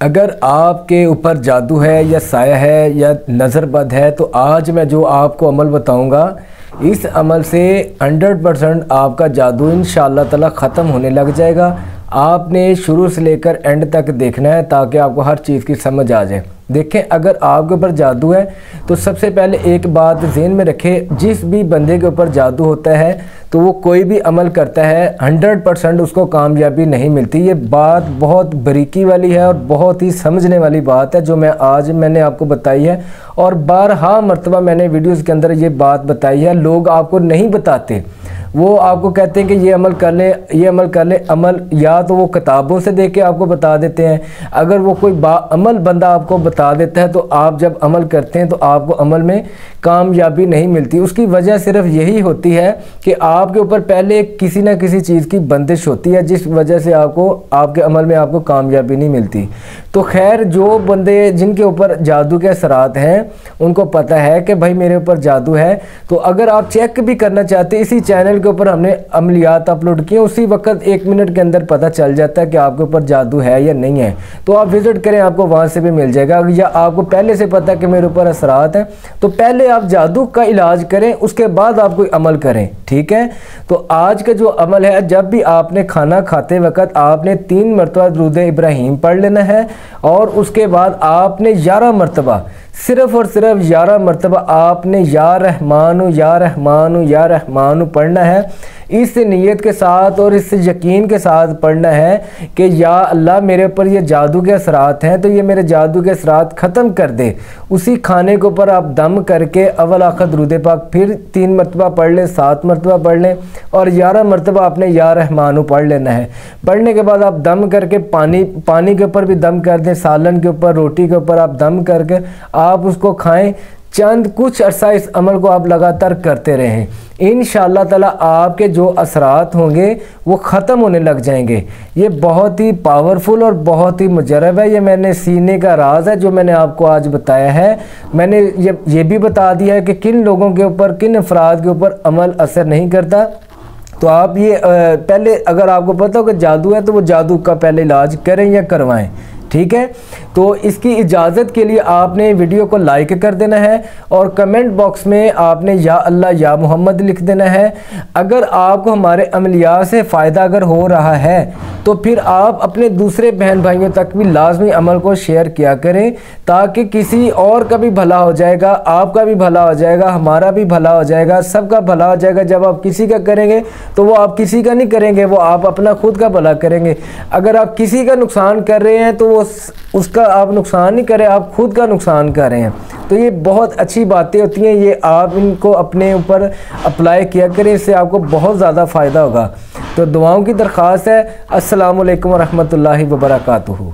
अगर आपके ऊपर जादू है या साया है या नज़र बद है तो आज मैं जो आपको अमल बताऊंगा, इस अमल से 100% आपका जादू इंशाअल्लाह ताला ख़त्म होने लग जाएगा। आपने शुरू से लेकर एंड तक देखना है ताकि आपको हर चीज़ की समझ आ जाए। देखें, अगर आपके ऊपर जादू है तो सबसे पहले एक बात ज़हन में रखें, जिस भी बंदे के ऊपर जादू होता है तो वो कोई भी अमल करता है 100% उसको कामयाबी नहीं मिलती। ये बात बहुत बारीकी वाली है और बहुत ही समझने वाली बात है जो मैंने आपको बताई है, और बारहा मरतबा मैंने वीडियोज़ के अंदर ये बात बताई है। लोग आपको नहीं बताते, वो आपको कहते हैं कि ये अमल कर लें, ये अमल कर लें। अमल या तो वो किताबों से देख के आपको बता देते हैं, अगर वो कोई अमल बंदा आपको बता देता है तो आप जब अमल करते हैं तो आपको अमल में कामयाबी नहीं मिलती। उसकी वजह सिर्फ यही होती है कि आपके ऊपर पहले किसी ना किसी चीज़ की बंदिश होती है, जिस वजह से आपको आपके अमल में आपको कामयाबी नहीं मिलती। तो खैर, जो बंदे जिनके ऊपर जादू के असरात हैं उनको पता है कि भाई मेरे ऊपर जादू है, तो अगर आप चेक भी करना चाहते हैं, इसी चैनल के ऊपर हमने अमलियात अपलोड किए, उसी वक्त 1 मिनट के अंदर पता चल जाता है कि आपके ऊपर जादू है या नहीं है। तो आप विज़िट करें, आपको वहाँ से भी मिल जाएगा। या आपको पहले से पता है कि मेरे ऊपर असरात हैं तो पहले आप जादू का इलाज करें, उसके बाद आप कोई अमल करें, ठीक है। तो आज का जो अमल है, जब भी आपने खाना खाते वक्त आपने 3 मरतबा दुरूद इब्राहीम पढ़ लेना है, और उसके बाद आपने 11 मरतबा, सिर्फ़ और सिर्फ 11 मरतबा आपने या रहमानु या रहमानु या रहमानु पढ़ना है। इस नीयत के साथ और इस यकीन के साथ पढ़ना है कि या अल्लाह मेरे ऊपर ये जादू के असरात हैं तो ये मेरे जादू के असरात ख़त्म कर दे। उसी खाने के ऊपर आप दम करके अव्वल आखिर दुरूद पाक फिर 3 मरतबा पढ़ लें, 7 मरतबा पढ़ लें, और 11 मरतबा आपने या रहमानु पढ़ लेना है। पढ़ने के बाद आप दम करके पानी के ऊपर भी दम कर दें, सालन के ऊपर, रोटी के ऊपर आप दम करके आप उसको खाएं। चंद कुछ अरसा इस अमल को आप लगातार करते रहें, इंशाअल्लाह ताला आपके जो असरात होंगे वो ख़त्म होने लग जाएंगे। ये बहुत ही पावरफुल और बहुत ही मुजरब है। ये मैंने सीने का राज है जो मैंने आपको आज बताया है। मैंने ये भी बता दिया है कि किन लोगों के ऊपर, किन अफराद के ऊपर अमल असर नहीं करता। तो आप ये पहले, अगर आपको पता हो कि जादू है तो वो जादू का पहले इलाज करें या करवाएं, ठीक है। तो इसकी इजाज़त के लिए आपने वीडियो को लाइक कर देना है और कमेंट बॉक्स में आपने या अल्लाह या मोहम्मद लिख देना है। अगर आपको हमारे अमलियात से फ़ायदा अगर हो रहा है तो फिर आप अपने दूसरे बहन भाइयों तक भी लाजमी अमल को शेयर किया करें, ताकि किसी और का भी भला हो जाएगा, आपका भी भला हो जाएगा, हमारा भी भला हो जाएगा, सबका भला हो जाएगा। जब आप किसी का करेंगे तो वो आप किसी का नहीं करेंगे, वो आप अपना खुद का भला करेंगे। अगर आप किसी का नुकसान कर रहे हैं तो वो उसका आप नुकसान नहीं करें, आप खुद का नुकसान कर रहे हैं। तो ये बहुत अच्छी बातें होती हैं, ये आप इनको अपने ऊपर अप्लाई किया करें, इससे आपको बहुत ज़्यादा फ़ायदा होगा। तो दुआओं की दरख्वास्त है। अस्सलामु अलैकुम व रहमतुल्लाहि व बरकातुहू।